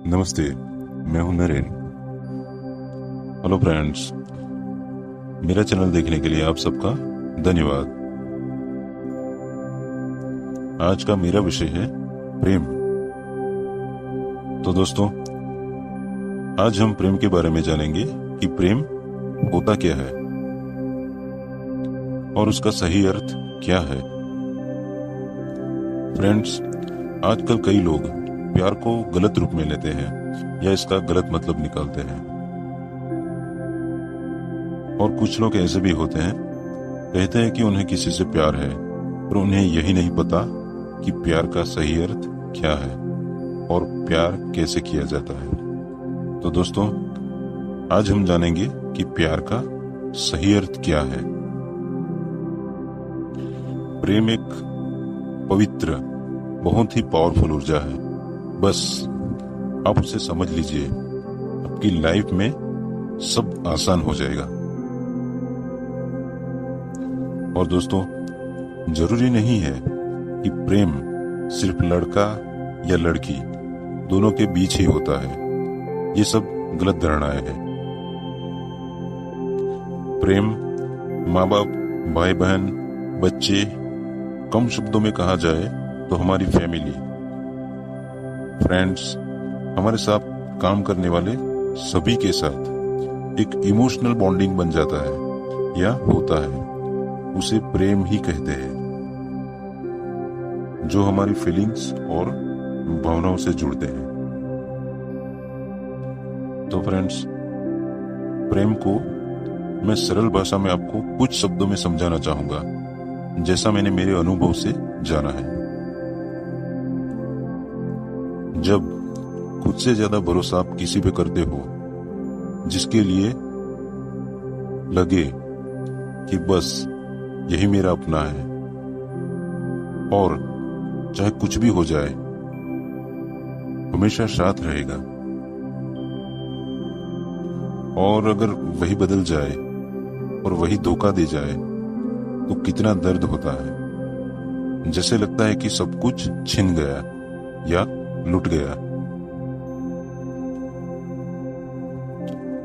नमस्ते, मैं हूं नरेन। हेलो फ्रेंड्स, मेरा चैनल देखने के लिए आप सबका धन्यवाद। आज का मेरा विषय है प्रेम। तो दोस्तों, आज हम प्रेम के बारे में जानेंगे कि प्रेम होता क्या है और उसका सही अर्थ क्या है। फ्रेंड्स, आजकल कई लोग प्यार को गलत रूप में लेते हैं या इसका गलत मतलब निकालते हैं, और कुछ लोग ऐसे भी होते हैं, कहते हैं कि उन्हें किसी से प्यार है, पर उन्हें यही नहीं पता कि प्यार का सही अर्थ क्या है और प्यार कैसे किया जाता है। तो दोस्तों, आज हम जानेंगे कि प्यार का सही अर्थ क्या है। प्रेम एक पवित्र, बहुत ही पावरफुल ऊर्जा है। बस आप उसे समझ लीजिए, आपकी लाइफ में सब आसान हो जाएगा। और दोस्तों, जरूरी नहीं है कि प्रेम सिर्फ लड़का या लड़की दोनों के बीच ही होता है। ये सब गलत धारणाएं हैं। प्रेम माँ बाप, भाई बहन, बच्चे, कम शब्दों में कहा जाए तो हमारी फैमिली, फ्रेंड्स, हमारे साथ काम करने वाले सभी के साथ एक इमोशनल बॉन्डिंग बन जाता है या होता है। उसे प्रेम ही कहते हैं, जो हमारी फीलिंग्स और भावनाओं से जुड़ते हैं। तो फ्रेंड्स, प्रेम को मैं सरल भाषा में आपको कुछ शब्दों में समझाना चाहूंगा, जैसा मैंने मेरे अनुभव से जाना है। जब खुद से ज्यादा भरोसा आप किसी पे करते हो, जिसके लिए लगे कि बस यही मेरा अपना है और चाहे कुछ भी हो जाए हमेशा साथ रहेगा, और अगर वही बदल जाए और वही धोखा दे जाए तो कितना दर्द होता है। जैसे लगता है कि सब कुछ छिन गया या लुट गया।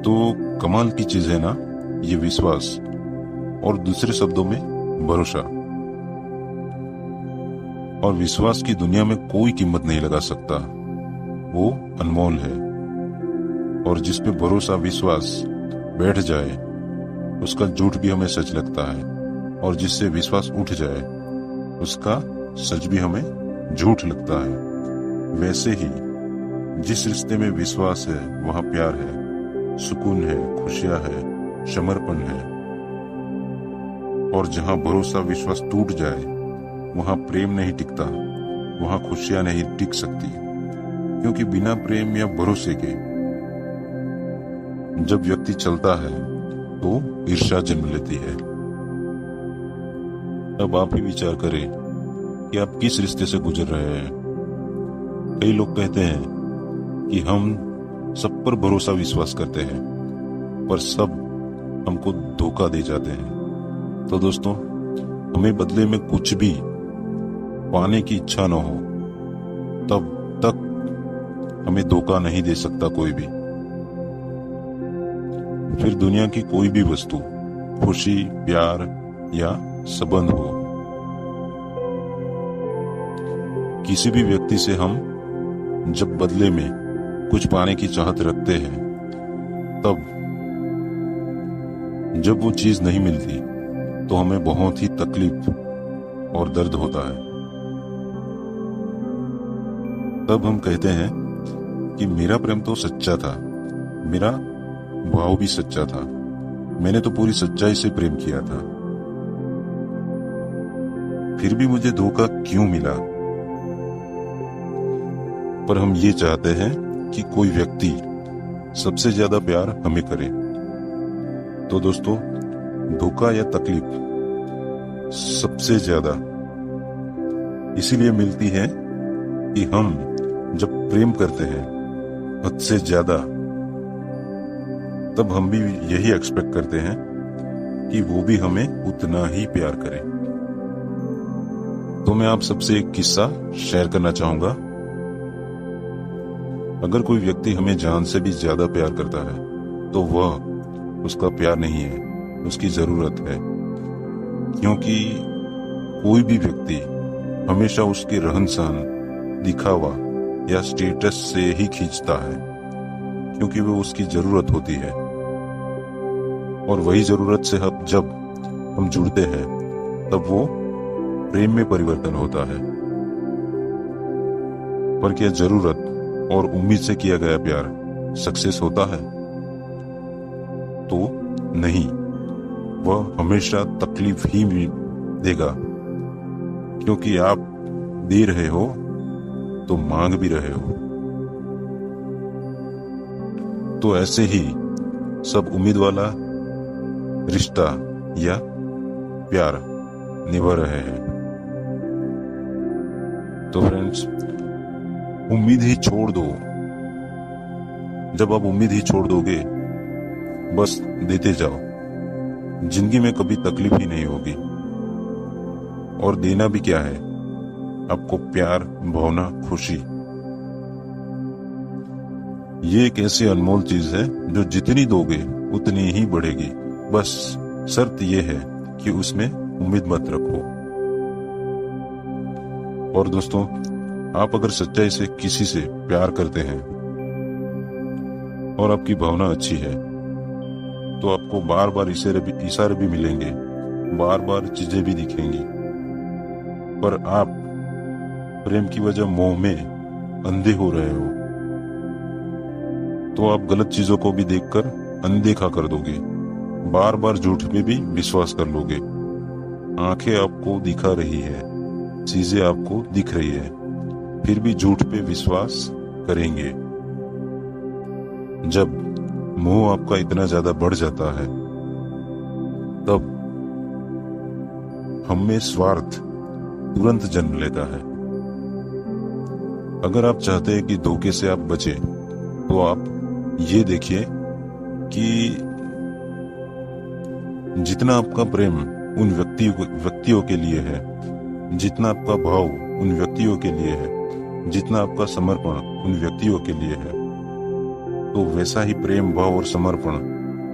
तो कमाल की चीज है ना ये विश्वास, और दूसरे शब्दों में भरोसा। और विश्वास की दुनिया में कोई कीमत नहीं लगा सकता, वो अनमोल है। और जिस पे भरोसा, विश्वास बैठ जाए, उसका झूठ भी हमें सच लगता है, और जिससे विश्वास उठ जाए, उसका सच भी हमें झूठ लगता है। वैसे ही जिस रिश्ते में विश्वास है वहां प्यार है, सुकून है, खुशियां है, समर्पण है। और जहां भरोसा, विश्वास टूट जाए, वहां प्रेम नहीं टिकता, वहां खुशियां नहीं टिक सकती। क्योंकि बिना प्रेम या भरोसे के जब व्यक्ति चलता है तो ईर्ष्या जन्म लेती है। अब आप ही विचार करें कि आप किस रिश्ते से गुजर रहे हैं। कई लोग कहते हैं कि हम सब पर भरोसा, विश्वास करते हैं, पर सब हमको धोखा दे जाते हैं। तो दोस्तों, हमें बदले में कुछ भी पाने की इच्छा न हो, तब तक हमें धोखा नहीं दे सकता कोई भी। फिर दुनिया की कोई भी वस्तु, खुशी, प्यार या संबंध हो, किसी भी व्यक्ति से हम जब बदले में कुछ पाने की चाहत रखते हैं, तब जब वो चीज नहीं मिलती तो हमें बहुत ही तकलीफ और दर्द होता है। तब हम कहते हैं कि मेरा प्रेम तो सच्चा था, मेरा भाव भी सच्चा था, मैंने तो पूरी सच्चाई से प्रेम किया था, फिर भी मुझे धोखा क्यों मिला। पर हम ये चाहते हैं कि कोई व्यक्ति सबसे ज्यादा प्यार हमें करे। तो दोस्तों, धोखा या तकलीफ सबसे ज्यादा इसीलिए मिलती है कि हम जब प्रेम करते हैं हद से ज्यादा, तब हम भी यही एक्सपेक्ट करते हैं कि वो भी हमें उतना ही प्यार करे। तो मैं आप सबसे एक किस्सा शेयर करना चाहूंगा। अगर कोई व्यक्ति हमें जान से भी ज्यादा प्यार करता है तो वह उसका प्यार नहीं है, उसकी जरूरत है। क्योंकि कोई भी व्यक्ति हमेशा उसके रहन सहन, दिखावा या स्टेटस से ही खींचता है, क्योंकि वो उसकी जरूरत होती है। और वही जरूरत से जब हम जुड़ते हैं तब वो प्रेम में परिवर्तन होता है। पर क्या जरूरत और उम्मीद से किया गया प्यार सक्सेस होता है? तो नहीं, वह हमेशा तकलीफ ही देगा। क्योंकि आप दे रहे हो तो मांग भी रहे हो। तो ऐसे ही सब उम्मीद वाला रिश्ता या प्यार निभा रहे हैं। तो फ्रेंड्स, उम्मीद ही छोड़ दो। जब आप उम्मीद ही छोड़ दोगे, बस देते जाओ, जिंदगी में कभी तकलीफ ही नहीं होगी। और देना भी क्या है आपको? प्यार, भावना, खुशी। ये एक ऐसी अनमोल चीज है जो जितनी दोगे उतनी ही बढ़ेगी। बस शर्त यह है कि उसमें उम्मीद मत रखो। और दोस्तों, आप अगर सच्चाई से किसी से प्यार करते हैं और आपकी भावना अच्छी है तो आपको बार बार इशारे भी मिलेंगे, बार बार चीजें भी दिखेंगी। पर आप प्रेम की वजह मोह में अंधे हो रहे हो तो आप गलत चीजों को भी देखकर अनदेखा कर दोगे, बार बार झूठ में भी विश्वास कर लोगे। आंखें आपको दिखा रही है, चीजें आपको दिख रही है, फिर भी झूठ पे विश्वास करेंगे। जब मोह आपका इतना ज्यादा बढ़ जाता है तब हम में स्वार्थ तुरंत जन्म लेता है। अगर आप चाहते हैं कि धोखे से आप बचे तो आप ये देखिए कि जितना आपका प्रेम उन व्यक्तियों के लिए है, जितना आपका भाव उन व्यक्तियों के लिए है, जितना आपका समर्पण उन व्यक्तियों के लिए है, तो वैसा ही प्रेम, भाव और समर्पण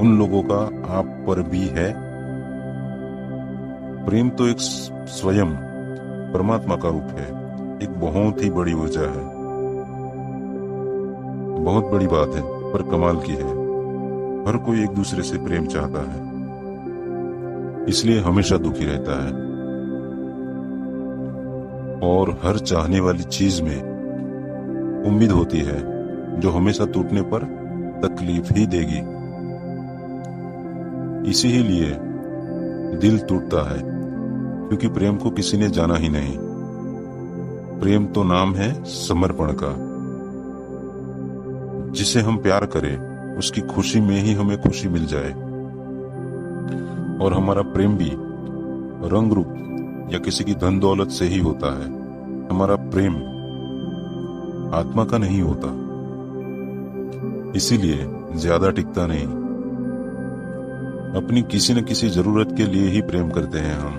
उन लोगों का आप पर भी है। प्रेम तो एक स्वयं परमात्मा का रूप है, एक बहुत ही बड़ी ऊर्जा है। बहुत बड़ी बात है, पर कमाल की है। हर कोई एक दूसरे से प्रेम चाहता है, इसलिए हमेशा दुखी रहता है। और हर चाहने वाली चीज में उम्मीद होती है जो हमेशा टूटने पर तकलीफ ही देगी। इसी ही लिए दिल टूटता है, क्योंकि प्रेम को किसी ने जाना ही नहीं। प्रेम तो नाम है समर्पण का। जिसे हम प्यार करें उसकी खुशी में ही हमें खुशी मिल जाए। और हमारा प्रेम भी रंग रूप या किसी की धन दौलत से ही होता है। हमारा प्रेम आत्मा का नहीं होता, इसीलिए ज्यादा टिकता नहीं। अपनी किसी न किसी जरूरत के लिए ही प्रेम करते हैं हम।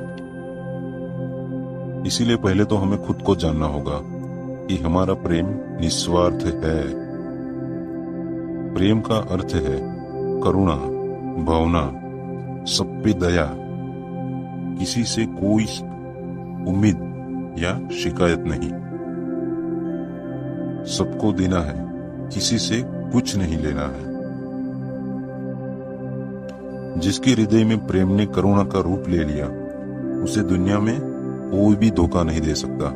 इसीलिए पहले तो हमें खुद को जानना होगा कि हमारा प्रेम निस्वार्थ है। प्रेम का अर्थ है करुणा, भावना, सब पे दया, किसी से कोई उम्मीद या शिकायत नहीं। सबको देना है, किसी से कुछ नहीं लेना है। जिसके हृदय में प्रेम ने करुणा का रूप ले लिया, उसे दुनिया में कोई भी धोखा नहीं दे सकता।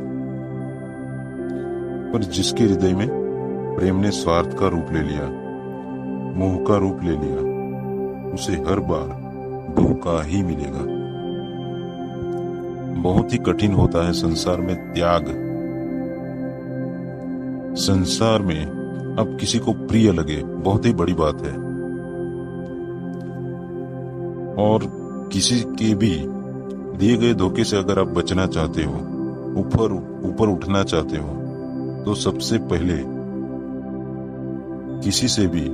पर जिसके हृदय में प्रेम ने स्वार्थ का रूप ले लिया, मोह का रूप ले लिया, उसे हर बार धोखा ही मिलेगा। बहुत ही कठिन होता है संसार में त्याग। संसार में अब किसी को प्रिय लगे बहुत ही बड़ी बात है। और किसी के भी दिए गए धोखे से अगर आप बचना चाहते हो, ऊपर उठना चाहते हो, तो सबसे पहले किसी से भी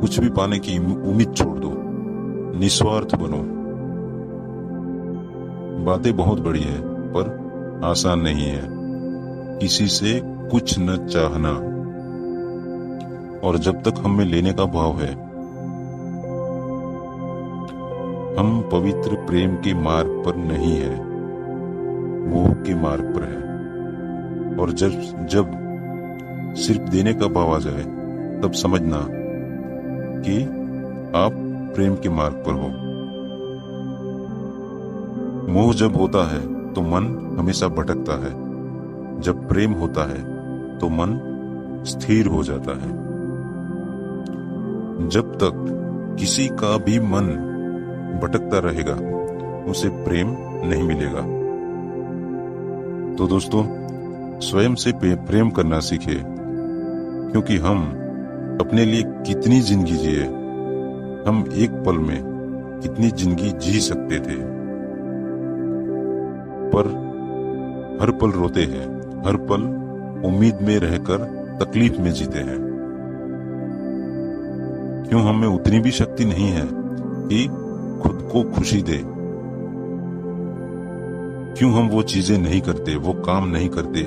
कुछ भी पाने की उम्मीद छोड़ दो, निस्वार्थ बनो। बातें बहुत बड़ी है पर आसान नहीं है। किसी से कुछ न चाहना, और जब तक हम में लेने का भाव है, हम पवित्र प्रेम के मार्ग पर नहीं है, मोह के मार्ग पर है। और जब सिर्फ देने का भाव आ जाए, तब समझना कि आप प्रेम के मार्ग पर हो। मोह जब होता है तो मन हमेशा भटकता है, जब प्रेम होता है तो मन स्थिर हो जाता है। जब तक किसी का भी मन भटकता रहेगा, उसे प्रेम नहीं मिलेगा। तो दोस्तों, स्वयं से प्रेम करना सीखे, क्योंकि हम अपने लिए कितनी जिंदगी जिए, हम एक पल में कितनी जिंदगी जी सकते थे, पर हर पल रोते हैं, हर पल उम्मीद में रहकर तकलीफ में जीते हैं। क्यों हमें उतनी भी शक्ति नहीं है कि खुद को खुशी दे? क्यों हम वो चीजें नहीं करते, वो काम नहीं करते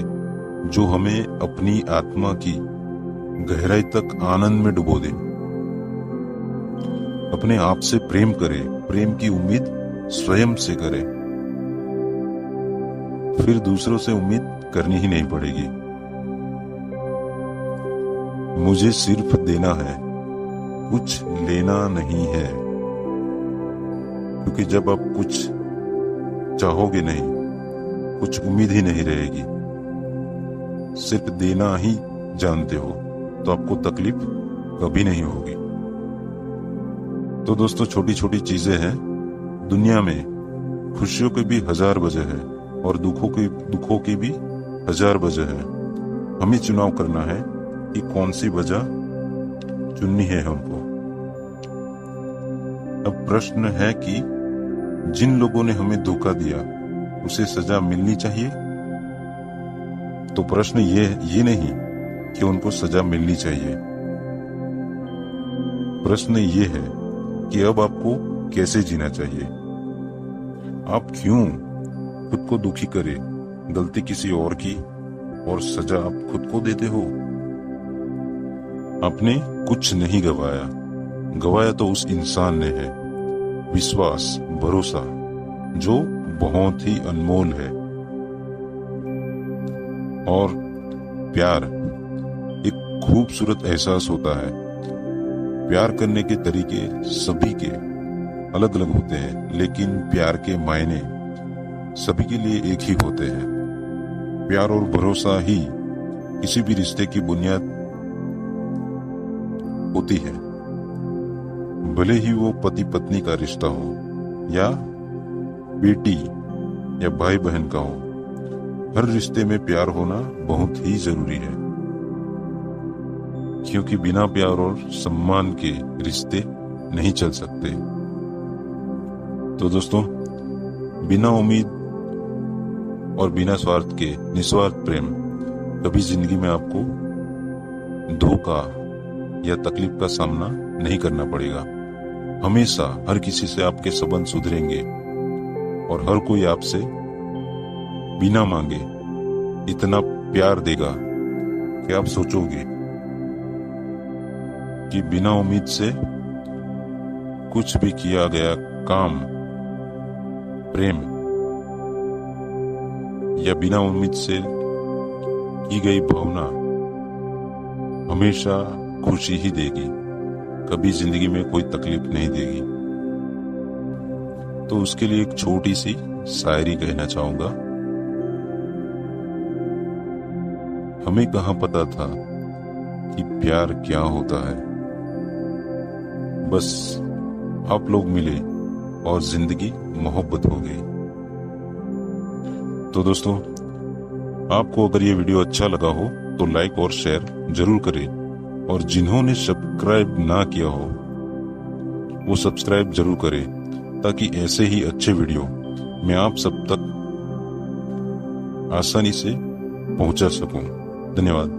जो हमें अपनी आत्मा की गहराई तक आनंद में डुबो दे? अपने आप से प्रेम करें, प्रेम की उम्मीद स्वयं से करें, फिर दूसरों से उम्मीद करनी ही नहीं पड़ेगी। मुझे सिर्फ देना है, कुछ लेना नहीं है, क्योंकि जब आप कुछ चाहोगे नहीं, कुछ उम्मीद ही नहीं रहेगी, सिर्फ देना ही जानते हो, तो आपको तकलीफ कभी नहीं होगी। तो दोस्तों, छोटी छोटी चीजें हैं, दुनिया में खुशियों की भी 1000 वजह है और दुखों की भी 1000 वजह है। हमें चुनाव करना है कि कौन सी वजह चुननी है हमको। अब प्रश्न है कि जिन लोगों ने हमें धोखा दिया, उसे सजा मिलनी चाहिए? तो प्रश्न ये नहीं कि उनको सजा मिलनी चाहिए, प्रश्न ये है कि अब आपको कैसे जीना चाहिए। आप क्यों खुद को दुखी करे? गलती किसी और की और सजा आप खुद को देते हो। आपने कुछ नहीं गवाया तो उस इंसान ने है, विश्वास, भरोसा, जो बहुत ही अनमोल है। और प्यार एक खूबसूरत एहसास होता है। प्यार करने के तरीके सभी के अलग अलग होते हैं, लेकिन प्यार के मायने सभी के लिए एक ही होते हैं। प्यार और भरोसा ही किसी भी रिश्ते की बुनियाद होती है, भले ही वो पति पत्नी का रिश्ता हो या बेटी या भाई बहन का हो। हर रिश्ते में प्यार होना बहुत ही जरूरी है, क्योंकि बिना प्यार और सम्मान के रिश्ते नहीं चल सकते। तो दोस्तों, बिना उम्मीद और बिना स्वार्थ के निस्वार्थ प्रेम कभी जिंदगी में आपको धोखा या तकलीफ का सामना नहीं करना पड़ेगा। हमेशा हर किसी से आपके संबंध सुधरेंगे और हर कोई आपसे बिना मांगे इतना प्यार देगा कि आप सोचोगे कि बिना उम्मीद से कुछ भी किया गया काम प्रेम, या बिना उम्मीद से की गई भावना हमेशा खुशी ही देगी, कभी जिंदगी में कोई तकलीफ नहीं देगी। तो उसके लिए एक छोटी सी शायरी कहना चाहूंगा। हमें कहाँ पता था कि प्यार क्या होता है, बस आप लोग मिले और जिंदगी मोहब्बत हो गई। तो दोस्तों, आपको अगर ये वीडियो अच्छा लगा हो तो लाइक और शेयर जरूर करें, और जिन्होंने सब्सक्राइब ना किया हो वो सब्सक्राइब जरूर करें, ताकि ऐसे ही अच्छे वीडियो मैं आप सब तक आसानी से पहुंचा सकूं। धन्यवाद।